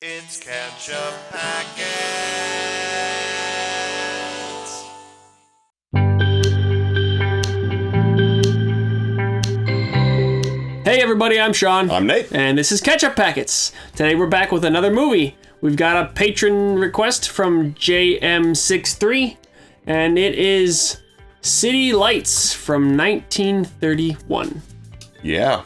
It's Ketchup Packets. Hey everybody, I'm Sean. I'm Nate. And this is Ketchup Packets. Today we're back with another movie. We've got a patron request from JM63, and it is City Lights from 1931. Yeah.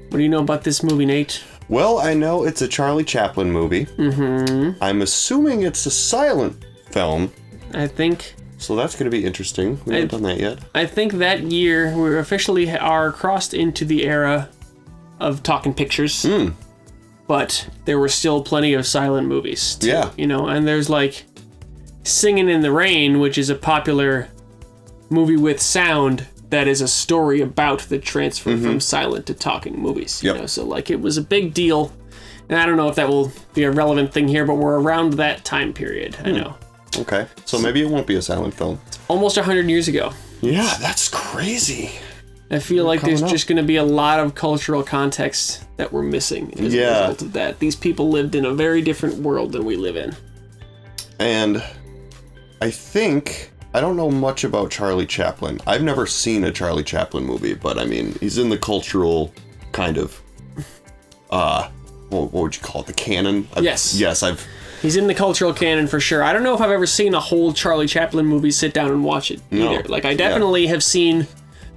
What do you know about this movie, Nate? Well, I know it's a Charlie Chaplin movie. Mm-hmm. I'm assuming it's a silent film. I think... So that's going to be interesting. We haven't done that yet. I think that year we officially are crossed into the era of talking pictures. But there were still plenty of silent movies, too, yeah. You know, and there's like Singin' in the Rain, which is a popular movie with sound that is a story about the transfer from silent to talking movies. You know? So like it was a big deal. And I don't know if that will be a relevant thing here, but we're around that time period. I know. Okay. So maybe it won't be a silent film. Almost 100 years ago. Yeah, that's crazy. I feel like there's just going to be a lot of cultural context that we're missing as a result of that. These people lived in a very different world than we live in. And I think... I don't know much about Charlie Chaplin. I've never seen a Charlie Chaplin movie, but I mean, he's in the cultural kind of... what would you call it? The canon? Yes. He's in the cultural canon for sure. I don't know if I've ever seen a whole Charlie Chaplin movie, sit down and watch it either. No. Like, I definitely have seen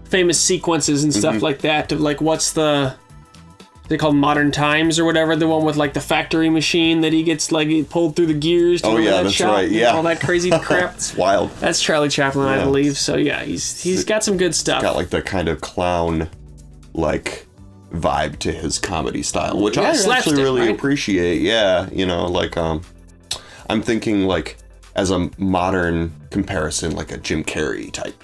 famous sequences and stuff like that of, like, what's the... They call Modern Times or whatever, the one with, like, the factory machine that he gets, like, he pulled through the gears to that's shot, right, yeah. all that crazy crap. It's wild. That's Charlie Chaplin, I believe. So, yeah, he's got some good stuff. Got, like, the kind of clown, like... vibe to his comedy style, which I actually really appreciate. Yeah, you know, like I'm thinking like as a modern comparison, like a Jim Carrey type.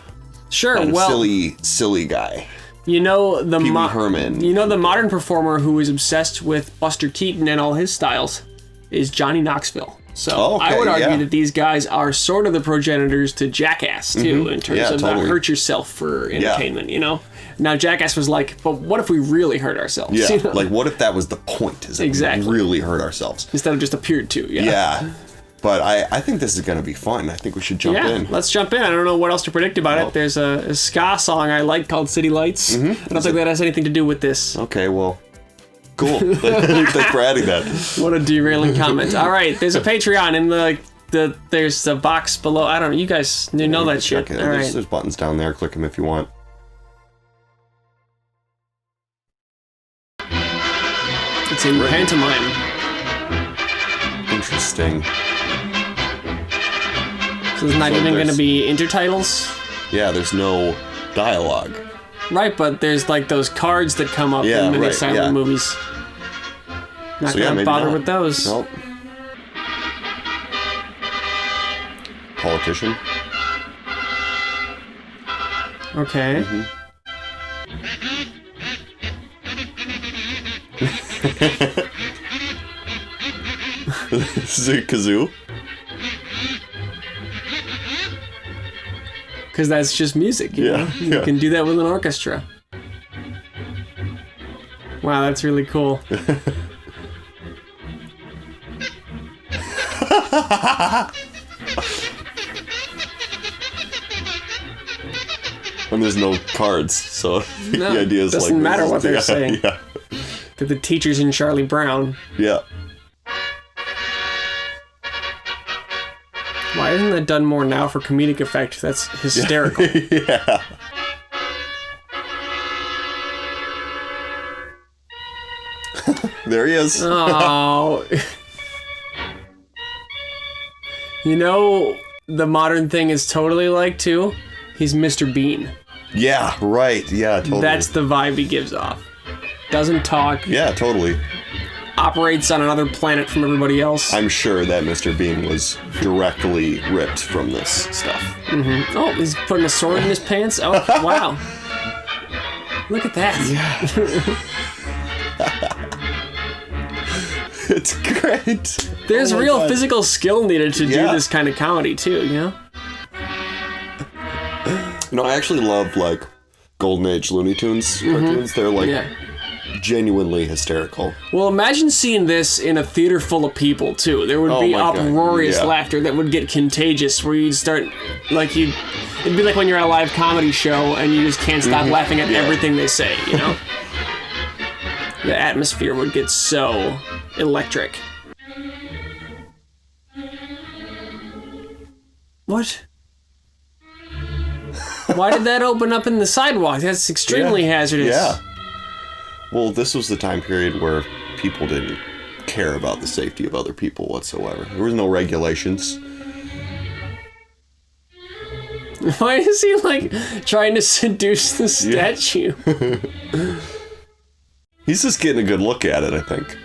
Sure, kind of well, silly guy. You know the Herman. You know the modern performer who is obsessed with Buster Keaton and all his styles is Johnny Knoxville. So I would argue that these guys are sort of the progenitors to Jackass too, in terms of the hurt yourself for entertainment. You know. Now, Jackass was like, but what if we really hurt ourselves? Yeah, you know? like what if that was the point, is that we really hurt ourselves? Instead of just appeared to, Yeah, but I think this is going to be fun. I think we should jump in. Let's jump in. I don't know what else to predict about it. There's a ska song I like called City Lights. I don't think that has anything to do with this. Okay, well, cool. Thanks for adding that. What a derailing comment. All right, there's a Patreon in there's a box below. I don't know. You guys know that shit. All right. There's buttons down there. Click them if you want. It's in pantomime. Interesting. So there's not even going to be intertitles? Yeah, there's no dialogue. Right, but there's like those cards that come up in many silent movies. Not going to bother with those. Nope. Politician. Okay. This is a kazoo. Because that's just music, you know? You can do that with an orchestra. Wow, that's really cool. And there's no cards, so the idea is doesn't matter what they're saying. Yeah. They're the teachers in Charlie Brown. Yeah. Why isn't that done more now for comedic effect? That's hysterical. Yeah. There he is. Oh. You know, the modern thing is totally like, too? He's Mr. Bean. Yeah, right. Yeah, totally. That's the vibe he gives off. Doesn't talk. Yeah, totally. Operates on another planet from everybody else. I'm sure that Mr. Bean was directly ripped from this stuff. Mm-hmm. Oh, he's putting a sword in his pants? Oh, wow. Look at that. Yeah. It's great. There's real physical skill needed to do this kind of comedy, too, you know? You know, I actually love, like, Golden Age Looney Tunes cartoons. They're, like, genuinely hysterical. Well, imagine seeing this in a theater full of people, too. There would be uproarious laughter that would get contagious, where you'd start, like, it'd be like when you're at a live comedy show and you just can't stop laughing at everything they say, you know? The atmosphere would get so electric. What? Why did that open up in the sidewalk? That's extremely hazardous. Yeah. Well, this was the time period where people didn't care about the safety of other people whatsoever. There was no regulations. Why is he, like, trying to seduce the statue? Yeah. He's just getting a good look at it, I think.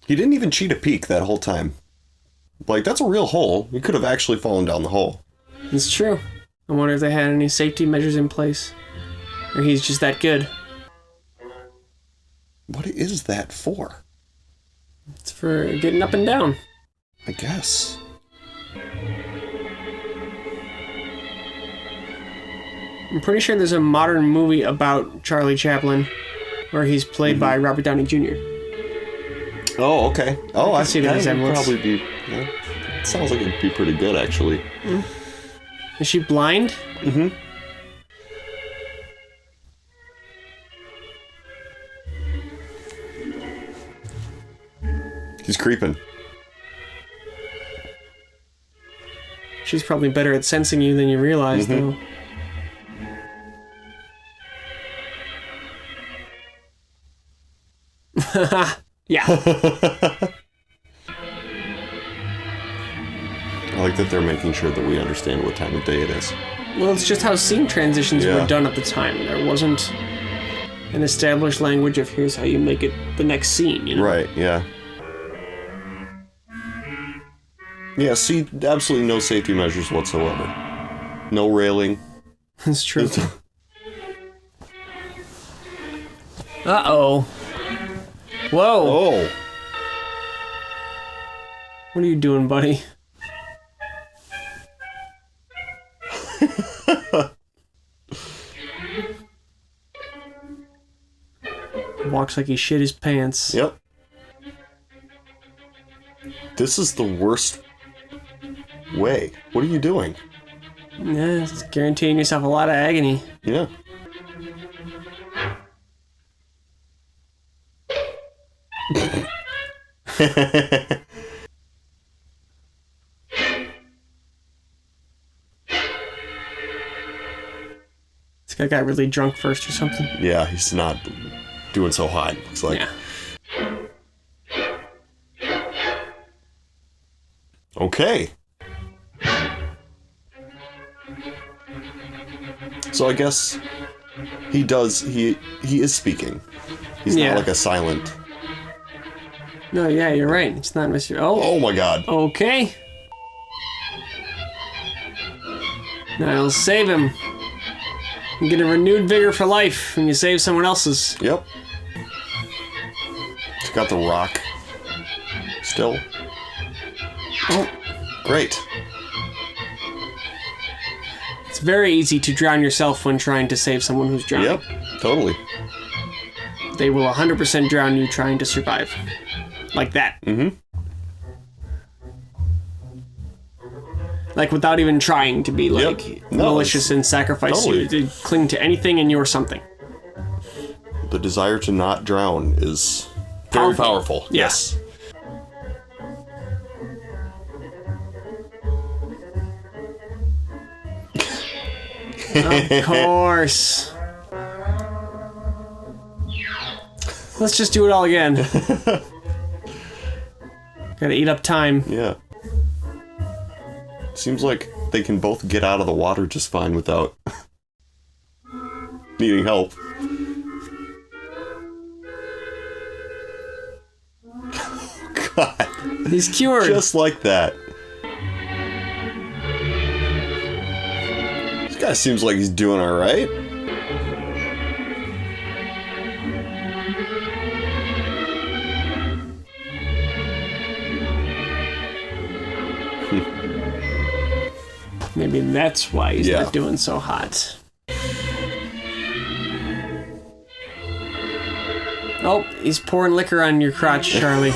He didn't even cheat a peek that whole time. Like, that's a real hole. He could have actually fallen down the hole. It's true. I wonder if they had any safety measures in place. Or he's just that good. What is that for? It's for getting up and down. I guess. I'm pretty sure there's a modern movie about Charlie Chaplin where he's played by Robert Downey Jr. Oh, okay. Oh, I see that would probably be... Yeah, it sounds like it'd be pretty good, actually. Is she blind? Mm-hmm. He's creeping. She's probably better at sensing you than you realize, though. Yeah. I like that they're making sure that we understand what time of day it is. Well, it's just how scene transitions were done at the time. There wasn't an established language of here's how you make it the next scene, you know? Right, yeah. Yeah, see, absolutely no safety measures whatsoever. No railing. That's true. Uh-oh. Whoa. Oh. What are you doing, buddy? Walks like he shit his pants. Yep. This is the worst way. What are you doing? Yeah, it's guaranteeing yourself a lot of agony. Yeah. This guy got really drunk first or something. Yeah, he's not doing so hot, looks like. Yeah. Okay. So I guess he is speaking. He's not like a silent. No, yeah, you're right. It's not Mr. Oh my god. Okay. Now I'll save him. You get a renewed vigor for life when you save someone else's. Yep. He's got the rock. Still. Oh. Great. It's very easy to drown yourself when trying to save someone who's drowning. Yep, totally. They will 100% drown you trying to survive. Like that. Mm-hmm. Like without even trying to be like malicious and sacrifice you. To cling to anything and you're something. The desire to not drown is very powerful. Yeah. Yes. Of course. Let's just do it all again. Gotta eat up time. Yeah. Seems like they can both get out of the water just fine without needing help. Oh, God. He's cured. Just like that. This guy seems like he's doing all right. Maybe that's why he's not doing so hot. Oh, he's pouring liquor on your crotch, Charlie.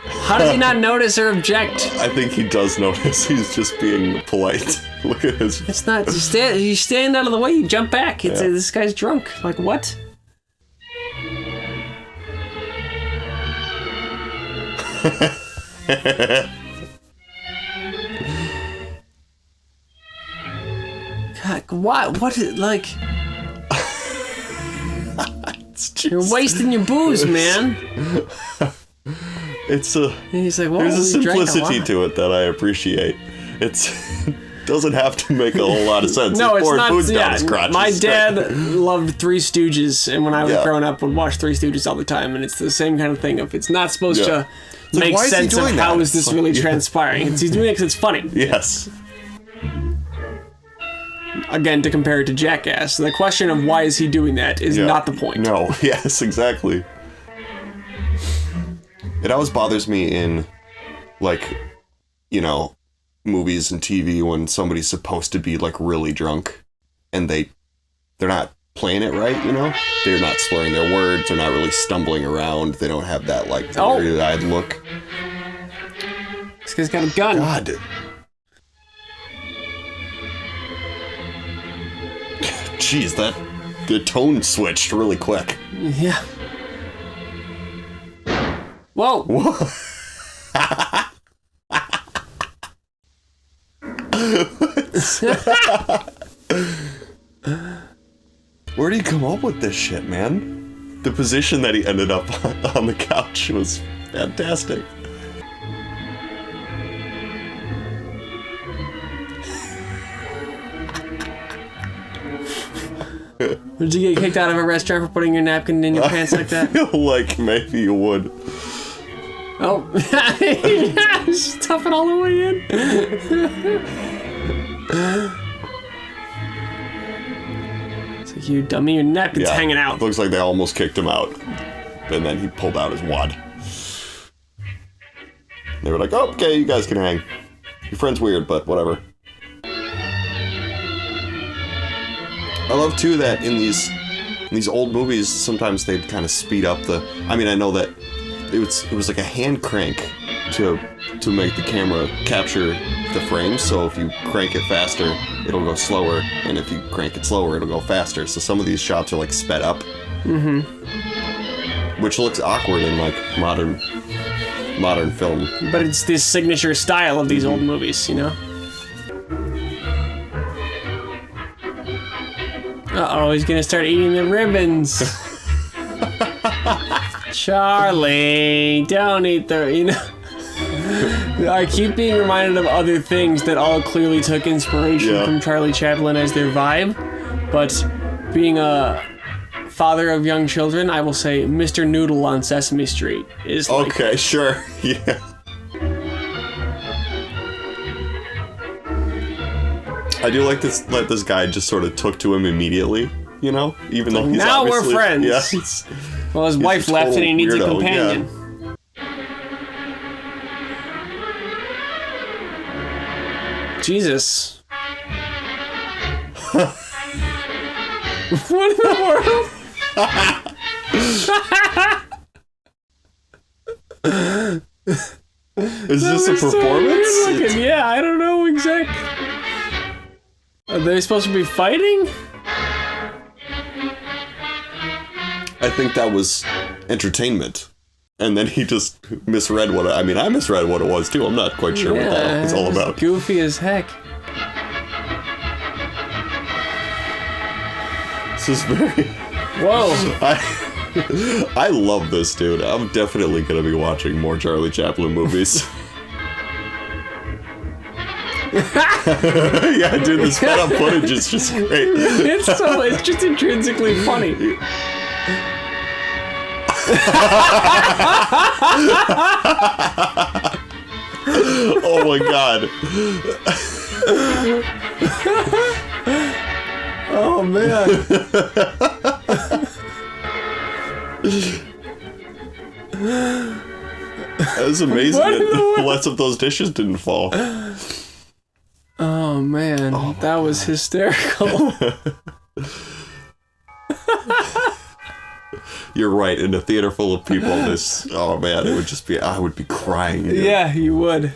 How does he not notice or object? I think he does notice. He's just being polite. Look at his... It's not... You stand out of the way, you jump back. This guy's drunk. Like, what? God, why? What is... Like... You're wasting your booze, man. It's a... He's like, well, there's a simplicity to it that I appreciate. It doesn't have to make a whole lot of sense. No, it's not. Food down his crotch. My dad loved Three Stooges, and when I was growing up, would watch Three Stooges all the time, and it's the same kind of thing. If it's not supposed to make sense of how is this really transpiring, he's doing it because it's funny. Yes. Again, to compare it to Jackass, the question of why is he doing that is not the point. No. Yes. Exactly. It always bothers me in, like, you know, movies and TV when somebody's supposed to be, like, really drunk and they're not playing it right, you know? They're not slurring their words, they're not really stumbling around, they don't have that, like, weird-eyed look. This guy's got a gun. God. Jeez, the tone switched really quick. Yeah. Whoa! Where did he come up with this shit, man? The position that he ended up on the couch was fantastic. Would you get kicked out of a restaurant for putting your napkin in your pants like that? I feel like maybe you would. Oh, stuff it all the way in. It's like, you dummy, your napkin's hanging out. Looks like they almost kicked him out. And then he pulled out his wad. They were like, oh, okay, you guys can hang. Your friend's weird, but whatever. I love, too, that in these old movies, sometimes they'd kind of speed up the... I mean, I know that it was like a hand crank to make the camera capture the frames, so if you crank it faster, it'll go slower, and if you crank it slower, it'll go faster. So some of these shots are, like, sped up. Mm-hmm. Which looks awkward in, like, modern film. But it's this signature style of these old movies, you know? Uh-oh, he's gonna start eating the ribbons. Charlie, don't eat the, you know. I keep being reminded of other things that all clearly took inspiration from Charlie Chaplin as their vibe, but being a father of young children, I will say Mr. Noodle on Sesame Street is like... Okay, sure, yeah. I do like this. Like this guy just sort of took to him immediately, you know, even though he's now we're friends. Yeah, well, his wife left and he needs a companion. Yeah. Jesus. What in the world? Is this a performance? So yeah, I don't know exactly. Are they supposed to be fighting? I think that was entertainment. And then he just misread what I misread what it was too. I'm not quite sure what that was all about. Goofy as heck. This is very... Whoa. I love this dude. I'm definitely going to be watching more Charlie Chaplin movies. Yeah, dude, the sped up footage is just great. It's just intrinsically funny. Oh my god. Oh man. It was amazing that less of those dishes didn't fall. Oh, man. That was hysterical. You're right. In a theater full of people, oh, man, it would just be, I would be crying. Dude. Yeah, you would.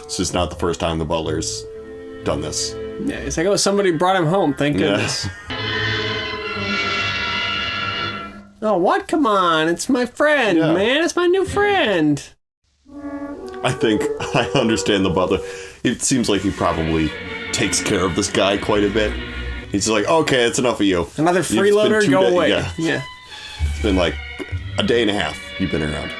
This is not the first time the butler's done this. Yeah, it's like, oh, somebody brought him home. Thank goodness. Oh, what? Come on. It's my friend, man. It's my new friend. I think I understand the butler. It seems like he probably takes care of this guy quite a bit. He's like, okay, it's enough of you. Another freeloader, go away. Yeah. It's been like a day and a half you've been around.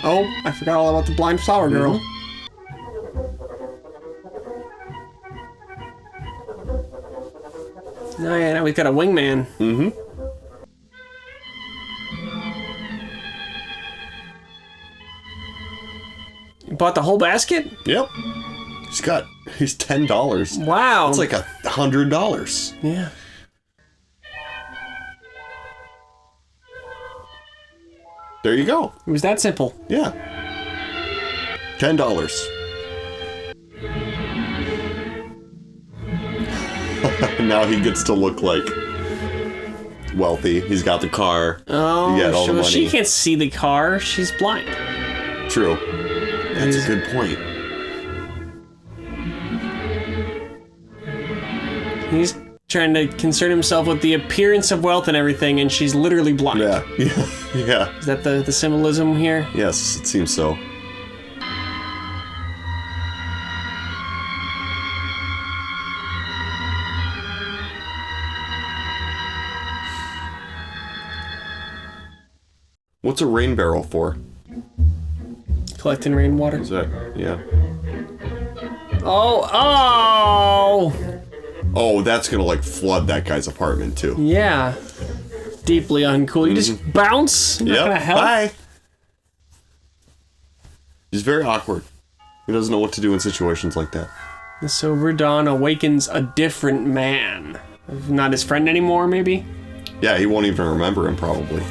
Oh, I forgot all about the blind flower girl. Oh, yeah, now we've got a wingman. Mm-hmm. You bought the whole basket? Yep. He's $10. Wow. It's like $100. Yeah. There you go. It was that simple. Yeah. $10. Now he gets to look like wealthy. He's got the car. Oh, he got all the money. She can't see the car. She's blind. True. That's a good point. He's trying to concern himself with the appearance of wealth and everything, and she's literally blind. Yeah. Is that the symbolism here? Yes, it seems so. What's a rain barrel for? Collecting rainwater. Is that, yeah. Oh! Oh, that's gonna like flood that guy's apartment too. Yeah. Deeply uncool. You just bounce? Not gonna help? Bye. He's very awkward. He doesn't know what to do in situations like that. The sober dawn awakens a different man. Not his friend anymore, maybe? Yeah, he won't even remember him probably.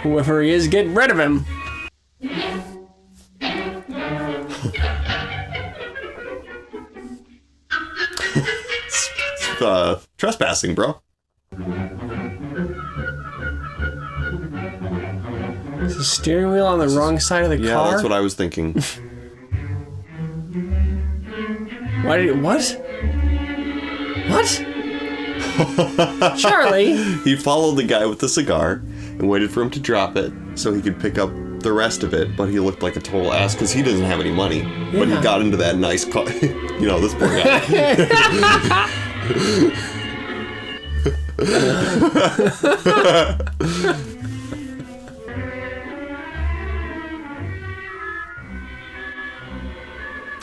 Whoever he is, get rid of him. Trespassing, bro. Is the steering wheel on the wrong side of the car? Yeah, that's what I was thinking. What? Charlie? He followed the guy with the cigar and waited for him to drop it so he could pick up the rest of it, but he looked like a total ass because he doesn't have any money. Yeah. But he got into that nice car. You know, this poor guy.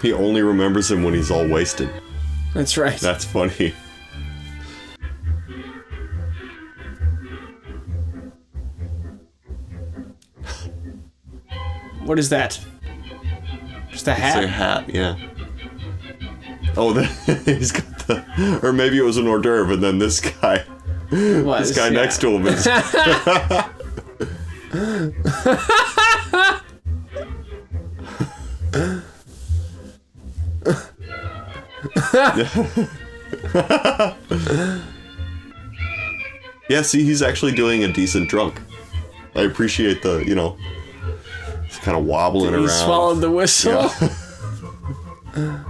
He only remembers him when he's all wasted. That's right. That's funny. What is that? Just a hat? It's a hat, yeah. Oh, he's got the... Or maybe it was an hors d'oeuvre, and then this guy... This guy next to him is... Yeah, see, he's actually doing a decent drunk. I appreciate the, you know... He's kind of wobbling around. He swallowed the whistle. Yeah.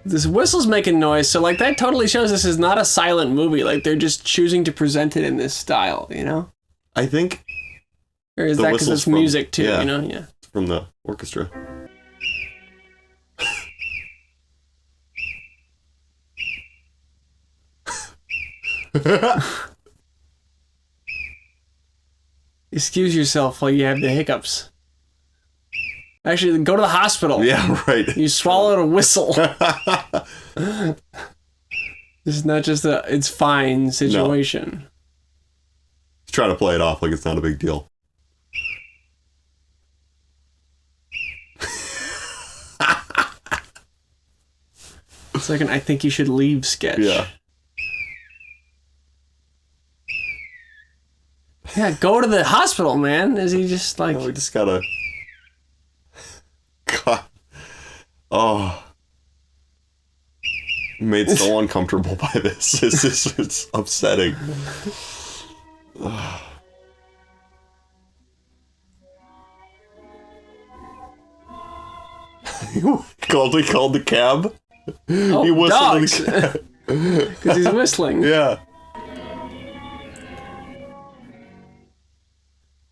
This whistle's making noise, so like that totally shows this is not a silent movie. Like they're just choosing to present it in this style, you know? I think. Or is that because it's music too? Yeah, you know, yeah. It's from the orchestra. Excuse yourself while you have the hiccups. Actually, go to the hospital. Yeah, right. You swallowed a whistle. This is not just a it's fine situation. No. He's trying to play it off like it's not a big deal. It's like an I think you should leave sketch. Yeah. Yeah, go to the hospital, man. Is he just like... We just gotta... God. Oh. Made so uncomfortable by this. It's upsetting. He called the cab. Oh, he whistled dogs. Because he's whistling. Yeah.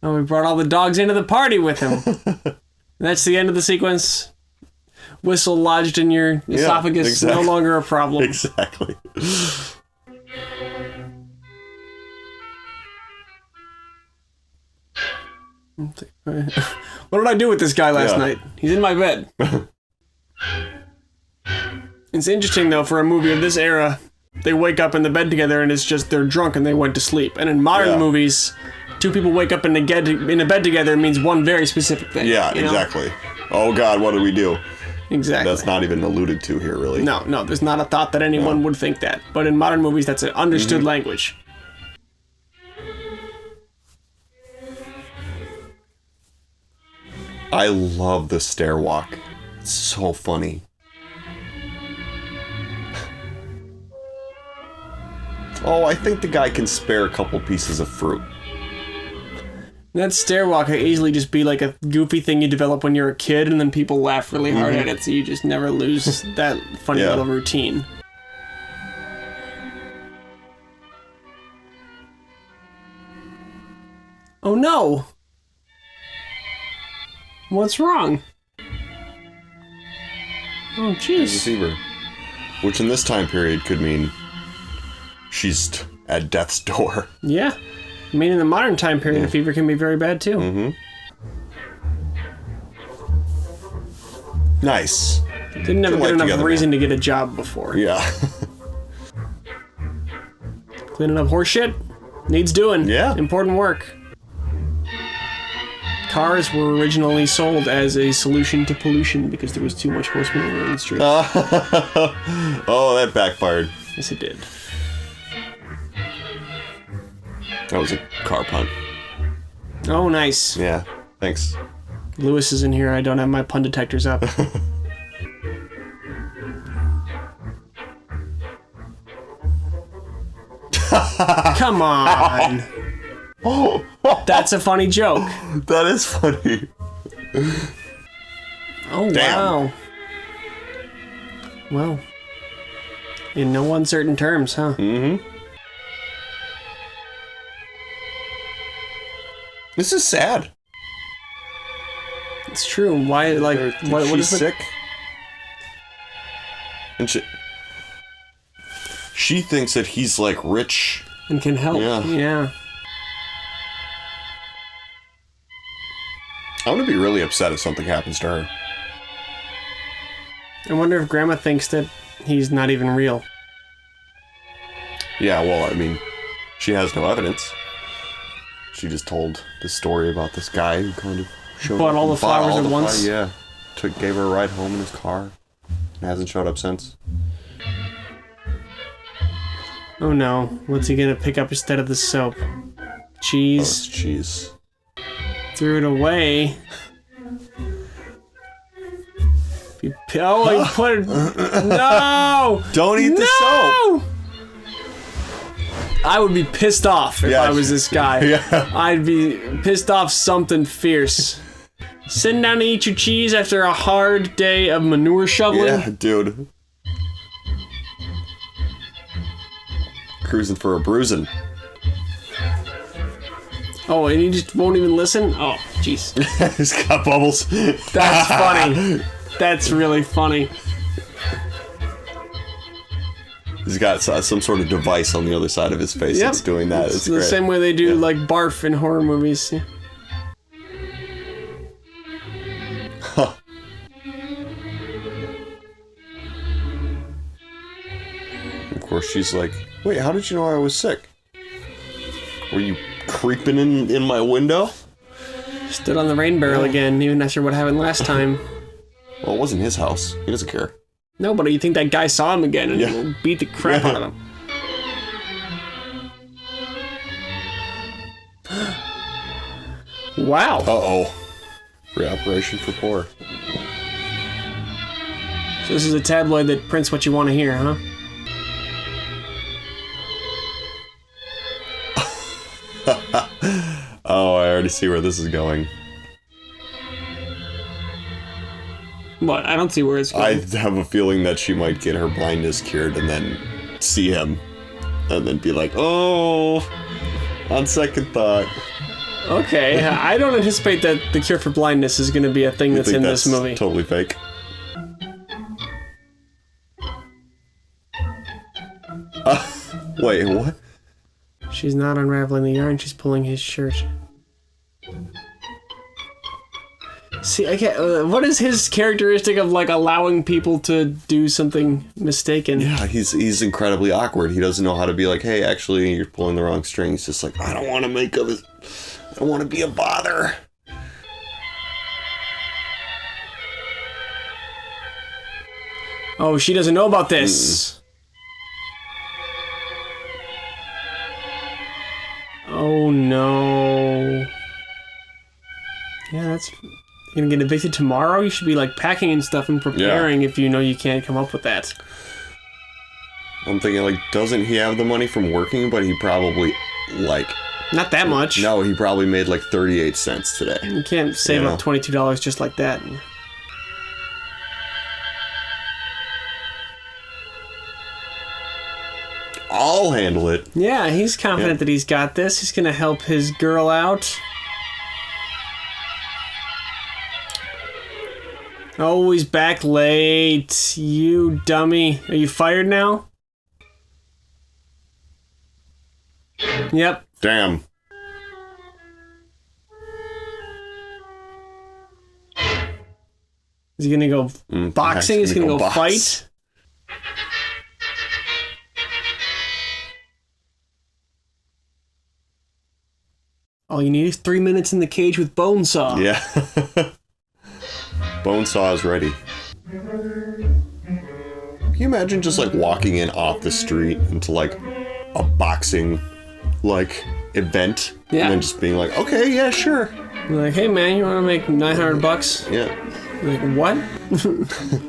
Oh, we brought all the dogs into the party with him. That's the end of the sequence. Whistle lodged in your esophagus, exactly. No longer a problem. Exactly. What did I do with this guy last night? He's in my bed. It's interesting, though, for a movie of this era, they wake up in the bed together and it's just they're drunk and they went to sleep. And in modern movies, two people wake up in a bed together means one very specific thing. Yeah, exactly. Oh, God, what did we do? Exactly. That's not even alluded to here, really. No, there's not a thought that anyone would think that. But in modern movies, that's an understood language. I love the stairwalk. It's so funny. Oh, I think the guy can spare a couple pieces of fruit. That stairwalk could easily just be like a goofy thing you develop when you're a kid, and then people laugh really hard at it, so you just never lose that funny little routine. Oh no! What's wrong? Oh jeez. There's a fever. Which in this time period could mean she's at death's door. Yeah. I mean, in the modern time period, a fever can be very bad too. Mm-hmm. Nice. Didn't have a good enough reason to get a job before. Yeah. Cleaning up horse shit? Needs doing. Yeah. Important work. Cars were originally sold as a solution to pollution because there was too much horse manure in the streets. Oh, that backfired. Yes, it did. That was a car pun. Oh, nice. Yeah, thanks. Lewis is in here. I don't have my pun detectors up. Come on. That's a funny joke. That is funny. Oh, damn. Wow. Well, in no uncertain terms, huh? Mm-hmm. This is sad. It's true. Why, like, what she's is sick? And she thinks that he's, like, rich. And can help. Yeah. I'm gonna be really upset if something happens to her. I wonder if Grandma thinks that he's not even real. Yeah, well, I mean, she has no evidence. She just told the story about this guy who kind of showed Bought up all the flowers at once? Yeah. Gave her a ride home in his car. And hasn't showed up since. Oh no. What's he gonna pick up instead of the soap? Cheese. Oh, it's cheese. Threw it away. He put it... No! Don't eat the soap! I would be pissed off if I was this guy. Yeah. I'd be pissed off something fierce. Sitting down to eat your cheese after a hard day of manure shoveling? Yeah, dude. Cruising for a bruising. Oh, and he just won't even listen? Oh, jeez. He's got bubbles. That's funny. That's really funny. He's got some sort of device on the other side of his face that's doing that. It's the great. same way they do, like, barf in horror movies. Yeah. Huh. Of course, she's like, wait, how did you know I was sick? Were you creeping in my window? Stood on the rain barrel again, even after what happened last time. Well, it wasn't his house. He doesn't care. No, but you think that guy saw him again and will beat the crap out of him. Wow. Uh-oh. Reoperation for poor. So this is a tabloid that prints what you want to hear, huh? Oh, I already see where this is going. What? I don't see where it's going. I have a feeling that she might get her blindness cured and then see him. And then be like, oh, on second thought. Okay, I don't anticipate that the cure for blindness is going to be a thing that's in this movie. Totally fake. Wait, what? She's not unraveling the yarn, she's pulling his shirt. See, I can't, what is his characteristic of, like, allowing people to do something mistaken? Yeah, he's incredibly awkward. He doesn't know how to be like, hey, actually, you're pulling the wrong string. He's just like, I don't want to I don't want to be a bother. Oh, she doesn't know about this. Oh, no. Yeah, that's... You're gonna get evicted tomorrow? You should be, like, packing and stuff and preparing if you know you can't come up with that. I'm thinking, like, doesn't he have the money from working? But he probably, like... Not that much. No, he probably made, like, 38 cents today. You can't save up $22 just like that. I'll handle it. Yeah, he's confident that he's got this. He's gonna help his girl out. Oh, he's back late. You dummy. Are you fired now? Yep. Damn. Is he gonna go boxing? Is he gonna go fight? All you need is 3 minutes in the cage with Bonesaw. Yeah. Bonesaw is ready. Can you imagine just like walking in off the street into like a boxing like event and then just being like, okay, yeah, sure. Like, hey man, you want to make $900? Yeah. Like, what?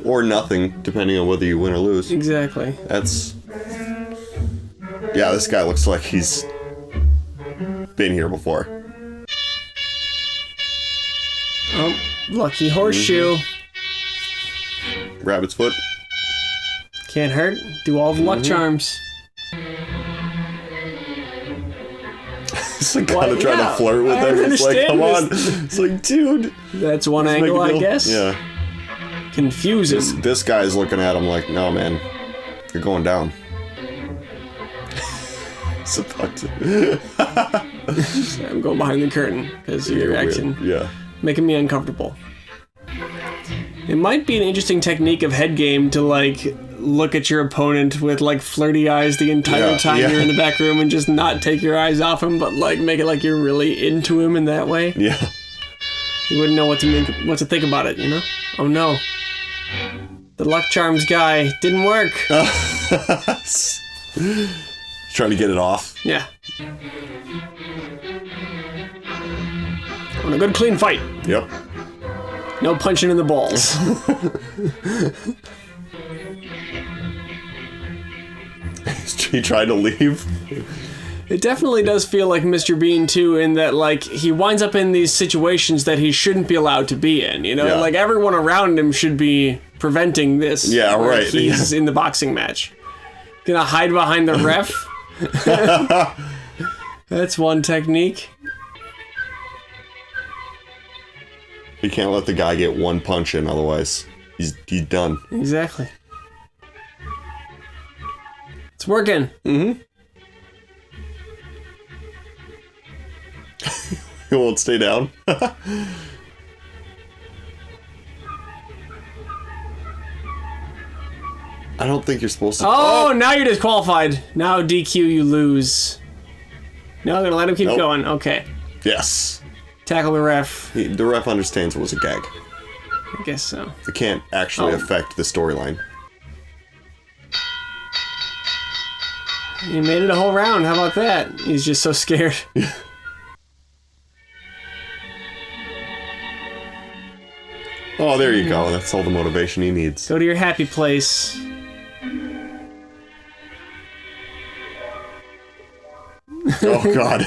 Or nothing, depending on whether you win or lose. Exactly. That's... Yeah, this guy looks like he's been here before. Oh, lucky horseshoe. Rabbit's foot. Can't hurt. Do all the luck charms. He's like kind of trying to flirt with him. It's like, come on. It's like, dude. That's one angle, I guess. Yeah. Confuse him. This guy's looking at him like, no, man. You're going down. It's about to... I'm going behind the curtain because you're acting. Yeah. Making me uncomfortable. It might be an interesting technique of head game to, like, look at your opponent with, like, flirty eyes the entire time you're in the back room and just not take your eyes off him, but, like, make it like you're really into him in that way. Yeah. You wouldn't know what to think about it, you know? Oh, no. The luck charms guy didn't work. Trying to get it off. Yeah. On a good clean fight. Yep. No punching in the balls. He tried to leave. It definitely does feel like Mr. Bean, too, in that, like, he winds up in these situations that he shouldn't be allowed to be in, you know? Yeah. Like, everyone around him should be preventing this. Yeah, right. He's in the boxing match. Gonna hide behind the ref? That's one technique. He can't let the guy get one punch in, otherwise he's done. Exactly. It's working. Mm-hmm. He won't stay down. I don't think you're supposed to... Oh, now you're disqualified. Now DQ, you lose. No, I'm gonna let him keep going. Okay. Yes. Tackle the ref. The ref understands it was a gag. I guess so. It can't actually affect the storyline. He made it a whole round. How about that? He's just so scared. Oh, there you go. That's all the motivation he needs. Go to your happy place. Oh, God.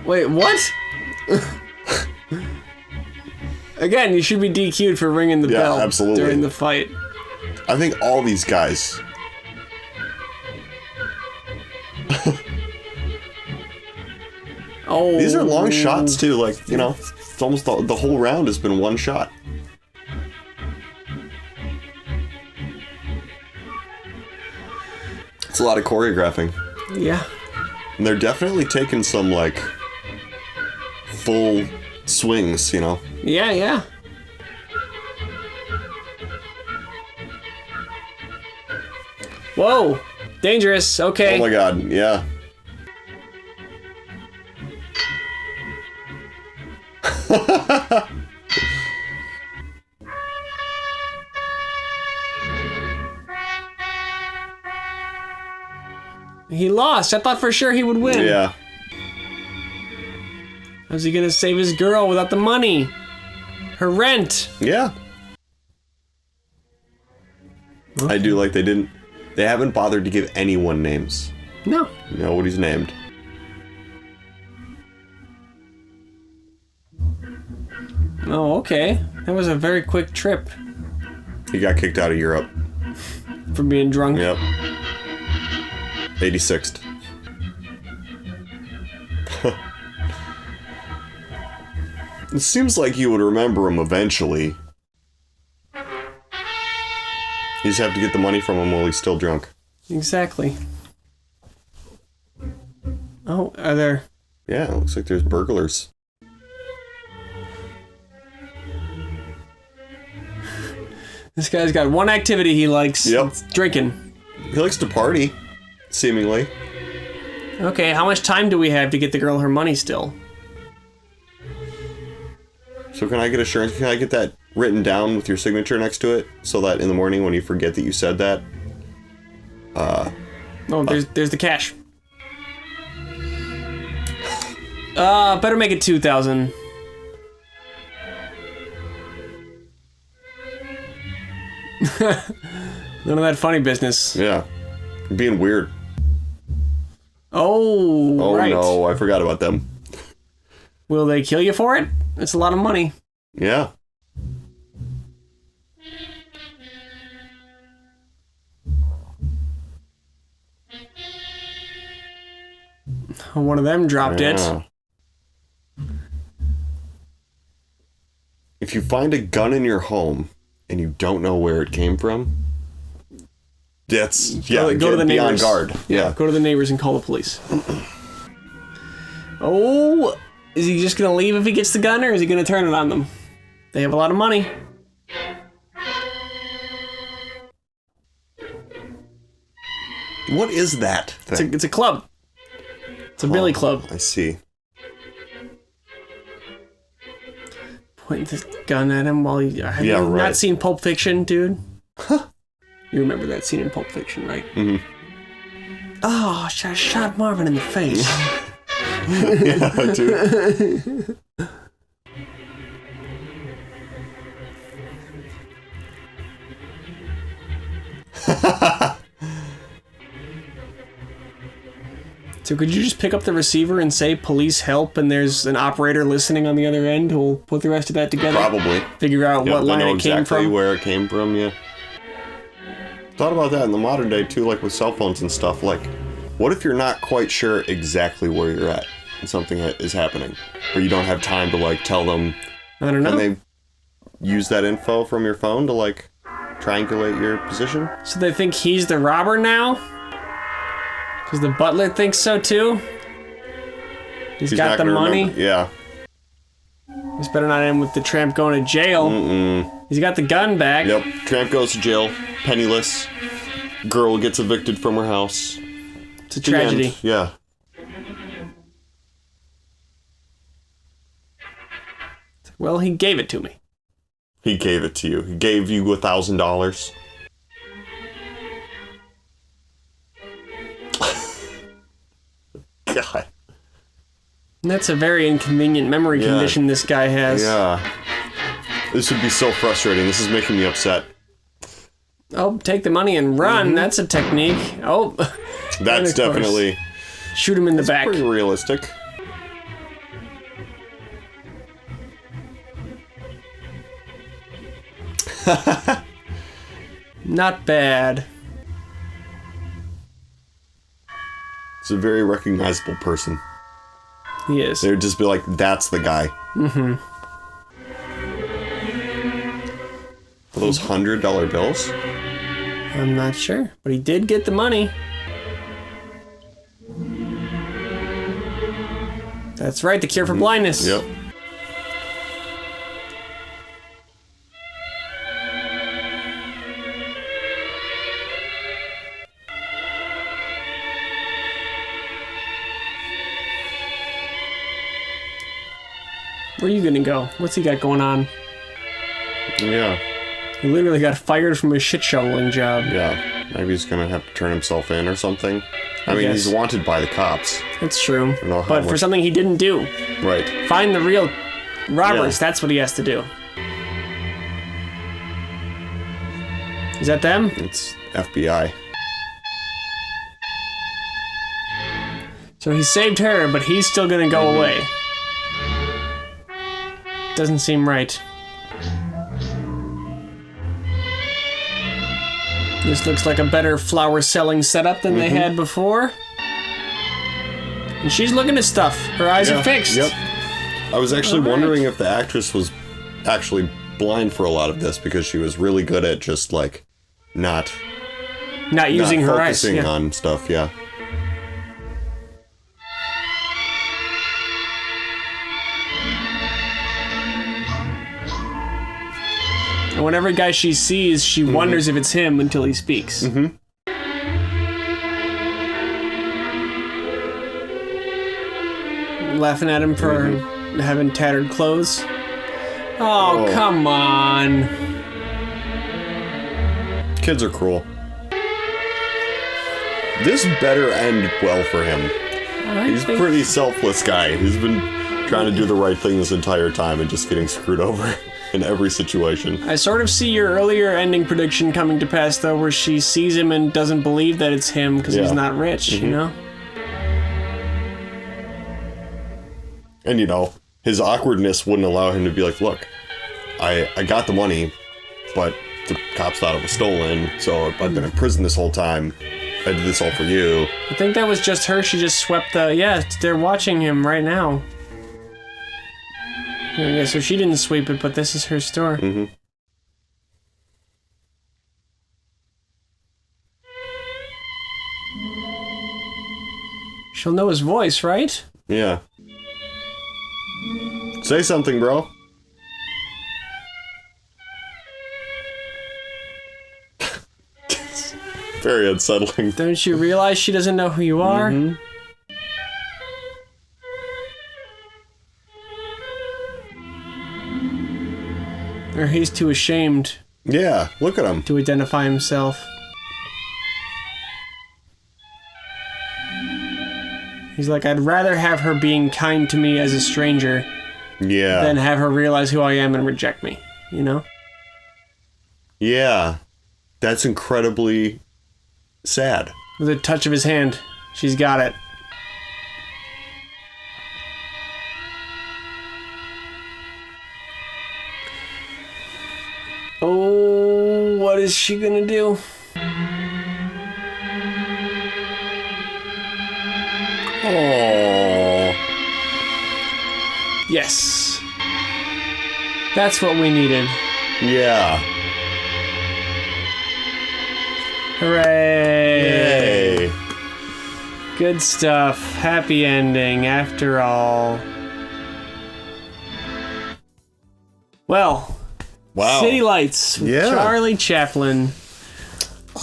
Wait, what? Again, you should be DQ'd for ringing the bell absolutely. during the fight. I think all these guys... Oh. These are long shots, too. Like, you know, it's almost the whole round has been one shot. It's a lot of choreographing. Yeah. And they're definitely taking some, like, full swings, you know? Yeah, yeah. Whoa. Dangerous. Okay. Oh my God, yeah. He lost. I thought for sure he would win. Yeah. How's he gonna save his girl without the money? Her rent. Yeah. Okay. I do like they haven't bothered to give anyone names. No. Nobody's named. Oh, okay. That was a very quick trip. He got kicked out of Europe. For being drunk? Yep. 86th. It seems like you would remember him eventually. You just have to get the money from him while he's still drunk. Exactly. Oh, are there... Yeah, it looks like there's burglars. This guy's got one activity he likes. Yep. It's drinking. He likes to party, seemingly. Okay, how much time do we have to get the girl her money still? So can I get assurance? Can I get that written down with your signature next to it? So that in the morning when you forget that you said that... Oh, there's the cash. Better make it 2,000. None of that funny business. Yeah. You're being weird. Oh, right. No, I forgot about them. Will they kill you for it? It's a lot of money. Yeah. One of them dropped it. If you find a gun in your home and you don't know where it came from, go to the neighbors. Be on guard. Yeah. Go to the neighbors and call the police. Oh, is he just gonna leave if he gets the gun, or is he gonna turn it on them? They have a lot of money. What is that thing? It's a club. It's a billy club. I see. Pointing this gun at him while he... Have you not seen Pulp Fiction, dude? Huh. You remember that scene in Pulp Fiction, right? Mm-hmm. Oh, I shot Marvin in the face. Yeah, I do. So could you just pick up the receiver and say, police help, and there's an operator listening on the other end who'll put the rest of that together? Probably. Figure out what line it came exactly from? where it came from, yeah. Thought about that in the modern day, too, like with cell phones and stuff. Like, what if you're not quite sure exactly where you're at and something is happening? Or you don't have time to, like, tell them... I don't know. Can they use that info from your phone to, like, triangulate your position? So they think he's the robber now? Because the butler thinks so too? He's got the money? Yeah. This better not end with the tramp going to jail. Mm-mm. He's got the gun back. Yep. Tramp goes to jail, penniless. Girl gets evicted from her house. It's a tragedy. Yeah. Well, he gave it to me. He gave it to you. He gave you $1,000. God. That's a very inconvenient memory condition this guy has. Yeah. This would be so frustrating. This is making me upset. Oh, take the money and run. That's a technique. Oh. That's definitely... Shoot him in the back. Pretty realistic. Not bad. It's a very recognizable person. He is. They'd just be like, that's the guy. Mm-hmm. Are those $100 bills? I'm not sure, but he did get the money. That's right, the cure for blindness. Yep. Where are you gonna go? What's he got going on? Yeah. He literally got fired from his shit shoveling job. Yeah. Maybe he's gonna have to turn himself in or something. I mean, he's wanted by the cops. That's true. But for something he didn't do. Right. Find the real robbers. Yeah. That's what he has to do. Is that them? It's FBI. So he saved her, but he's still gonna go away. Doesn't seem right. This looks like a better flower selling setup than they had before. And she's looking at stuff. Her eyes are fixed. Yep. I was actually wondering if the actress was actually blind for a lot of this because she was really good at just like not using her eyes. Focusing on stuff, yeah. And whenever guy she sees, she wonders if it's him until he speaks. Laughing at him for having tattered clothes. Oh, come on. Kids are cruel. This better end well for him. He's a pretty selfless guy. He's been trying to do the right thing this entire time and just getting screwed over in every situation. I sort of see your earlier ending prediction coming to pass, though, where she sees him and doesn't believe that it's him because he's not rich, you know? And, you know, his awkwardness wouldn't allow him to be like, look, I got the money, but the cops thought it was stolen, so I've been in prison this whole time. I did this all for you. I think that was just her. She just swept the... Yeah, they're watching him right now. Yeah, so she didn't sweep it, but this is her store. She'll know his voice, right? Yeah. Say something, bro. Very unsettling. Don't you realize she doesn't know who you are? Or he's too ashamed. Yeah, look at him. To identify himself. He's like, I'd rather have her being kind to me as a stranger than have her realize who I am and reject me, you know? Yeah. That's incredibly sad. With a touch of his hand, she's got it. Oh, what is she gonna do? Oh. Yes. That's what we needed. Yeah. Hooray! Yay. Good stuff. Happy ending, after all. Well, wow. City Lights with Charlie Chaplin.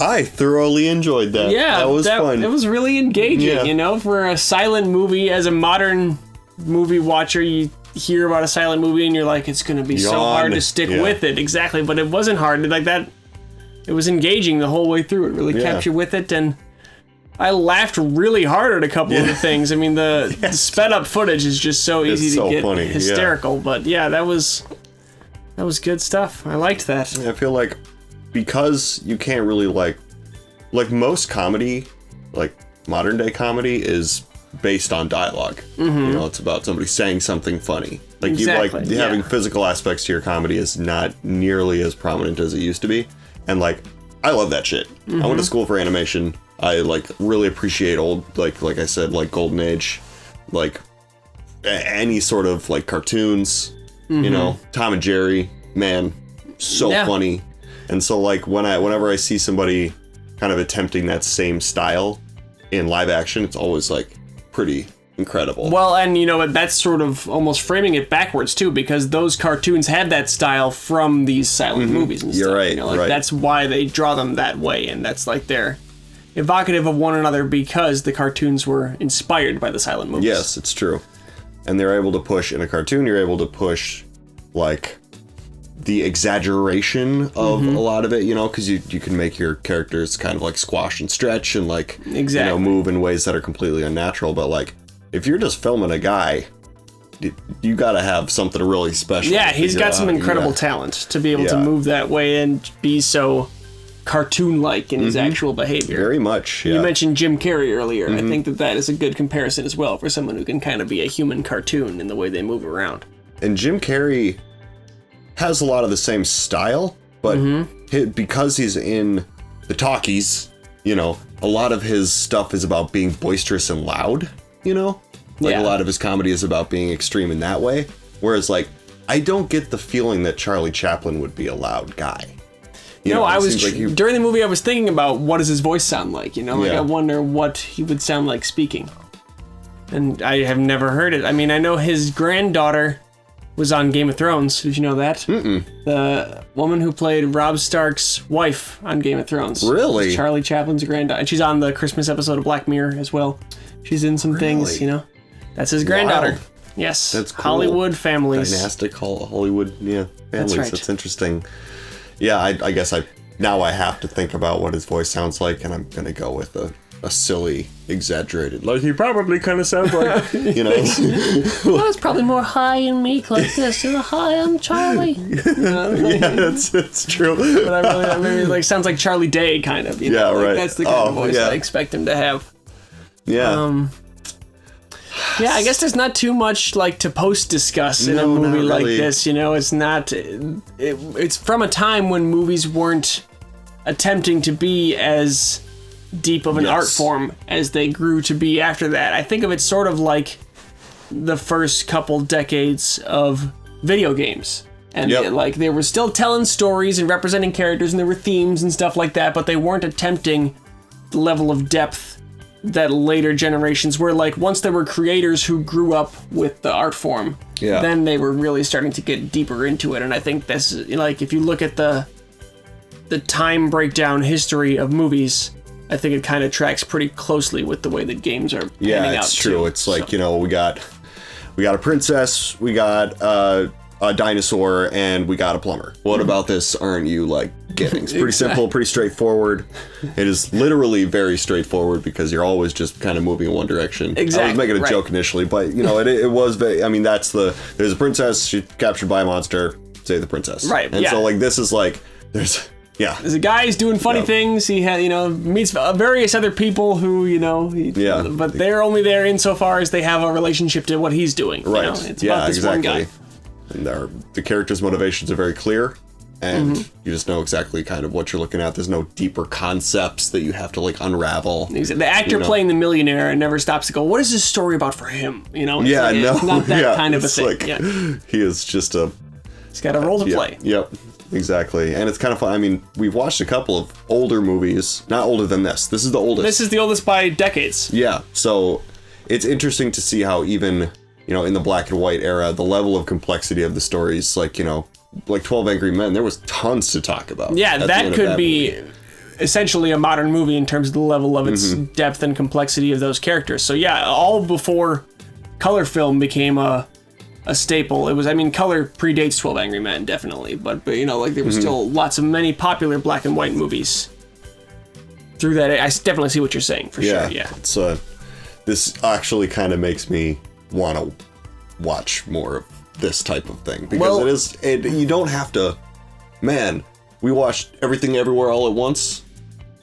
I thoroughly enjoyed that. Yeah, that was fun. It was really engaging, you know, for a silent movie. As a modern movie watcher, you hear about a silent movie and you're like, it's going to be so hard to stick with it. Exactly, but it wasn't hard. Like that, it was engaging the whole way through. It really kept you with it, and I laughed really hard at a couple of the things. I mean, the sped up footage is just so easy to get funny. Hysterical. But yeah, that was good stuff. I liked that. I feel like because you can't really like most comedy, like modern day comedy is based on dialogue. Mm-hmm. It's about somebody saying something funny. Like exactly. Having physical aspects to your comedy is not nearly as prominent as it used to be. And like, I love that shit. Mm-hmm. I went to school for animation. I like really appreciate old, like I said, like Golden Age, like any sort of like cartoons, Tom and Jerry, man, so funny. And so like whenever I see somebody kind of attempting that same style in live action, it's always like pretty incredible. Well, and that's sort of almost framing it backwards too, because those cartoons had that style from these silent movies and stuff. You're right. Right. That's why they draw them that way, and that's like they're evocative of one another because the cartoons were inspired by the silent movies. Yes, it's true. And they're able to push, in a cartoon, you're able to push like the exaggeration of a lot of it, because you can make your characters kind of like squash and stretch and like move in ways that are completely unnatural. But like if you're just filming a guy, you got to have something really special. Yeah, he's got some incredible talent to be able to move that way and be so cartoon-like in his actual behavior. Very much. Yeah. You mentioned Jim Carrey earlier. I think that is a good comparison as well for someone who can kind of be a human cartoon in the way they move around. And Jim Carrey has a lot of the same style, but because he's in the talkies, a lot of his stuff is about being boisterous and loud, a lot of his comedy is about being extreme in that way. Whereas like, I don't get the feeling that Charlie Chaplin would be a loud guy. I was during the movie I was thinking about what does his voice sound like, I wonder what he would sound like speaking. And I have never heard it. I mean, I know his granddaughter was on Game of Thrones. Did you know that? Mm-mm. The woman who played Robb Stark's wife on Game of Thrones. Really? Charlie Chaplin's granddaughter. And she's on the Christmas episode of Black Mirror as well. She's in some things, That's his granddaughter. Wow. Yes. That's cool. Hollywood families. Dynastic Hollywood, families. That's right. That's interesting. Yeah, I guess now I have to think about what his voice sounds like, and I'm going to go with a silly, exaggerated, like he probably kind of sounds like, Well, it's probably more high and meek like this. Hi, I'm Charlie. It's true. But I really sounds like Charlie Day, kind of. Yeah, right. That's the kind of voice I expect him to have. Yeah. Yeah, I guess there's not too much to post-discuss in a movie like this. It's not. It's from a time when movies weren't attempting to be as deep of an art form as they grew to be after that. I think of it sort of like the first couple decades of video games. And they were still telling stories and representing characters, and there were themes and stuff like that, but they weren't attempting the level of depth that later generations were. Once there were creators who grew up with the art form, then they were really starting to get deeper into it. And I think that's if you look at the time breakdown history of movies, I think it kind of tracks pretty closely with the way that games are panning out. It's true. It's we got a princess, we got a dinosaur, and we got a plumber. What about this aren't you getting? It's pretty simple, pretty straightforward. It is literally very straightforward because you're always just kind of moving in one direction. Exactly. I was making a joke initially, but it was very, there's a princess, she's captured by a monster, save the princess. Right. And so this is there's a guy who's doing funny things. He meets various other people who, but they're only there insofar as they have a relationship to what he's doing. Right. It's about this one guy. And the character's motivations are very clear, and you just know exactly kind of what you're looking at. There's no deeper concepts that you have to unravel. The actor playing the millionaire never stops to go, what is this story about for him? It's not that kind of a thing. He is just he's got a role to play. Yep. Exactly. And it's kind of fun. We've watched a couple of older movies. Not older than this. This is the oldest. This is the oldest by decades. Yeah. So it's interesting to see how even, in the black and white era, the level of complexity of the stories, like 12 Angry Men, there was tons to talk about. Yeah, that could be essentially a modern movie in terms of the level of its depth and complexity of those characters. So yeah, all before color film became a staple. It was, color predates 12 Angry Men, definitely, but there was still many popular black and white movies through that. I definitely see what you're saying for sure. Yeah. So this actually kind of makes me want to watch more of this type of thing because you don't have to. Man, we watched Everything Everywhere All at Once.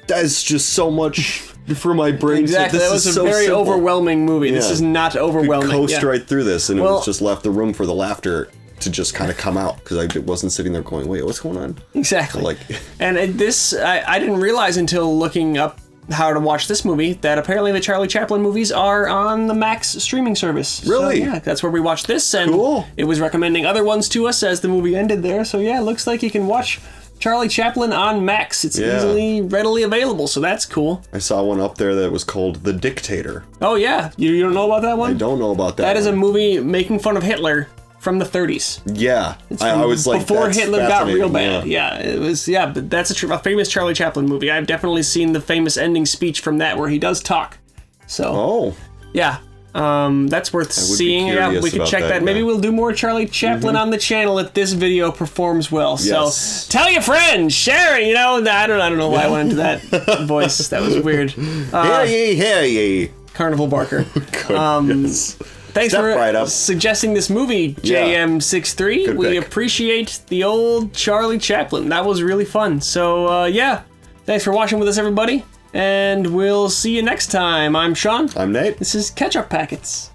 That's just so much for my brain. Exactly, that was a very overwhelming movie. This is not overwhelming. We coast right through this, and it was just left the room for the laughter to just kind of come out because I wasn't sitting there going, "Wait, what's going on?" Exactly. And this, I didn't realize until looking up how to watch this movie that apparently the Charlie Chaplin movies are on the Max streaming service. Really? So, yeah, that's where we watched this, and it was recommending other ones to us as the movie ended there. So yeah, it looks like you can watch Charlie Chaplin on Max. It's readily available, so that's cool. I saw one up there that was called The Dictator. Oh yeah, you don't know about that one? I don't know about that. That is a movie making fun of Hitler from the 30s. Yeah, I was like, before Hitler got real bad. Yeah, it was. Yeah, but that's a famous Charlie Chaplin movie. I've definitely seen the famous ending speech from that where he does talk. So, yeah, that's worth seeing. Yeah, we could check that. Maybe we'll do more Charlie Chaplin on the channel if this video performs well. Yes. So tell your friends, share it. You know, I don't know why I went into that voice. That was weird. Hear ye. Carnival Barker. Yes. Thanks for suggesting this movie, JM63. We appreciate the old Charlie Chaplin. That was really fun. So, yeah. Thanks for watching with us, everybody. And we'll see you next time. I'm Sean. I'm Nate. This is Ketchup Packets.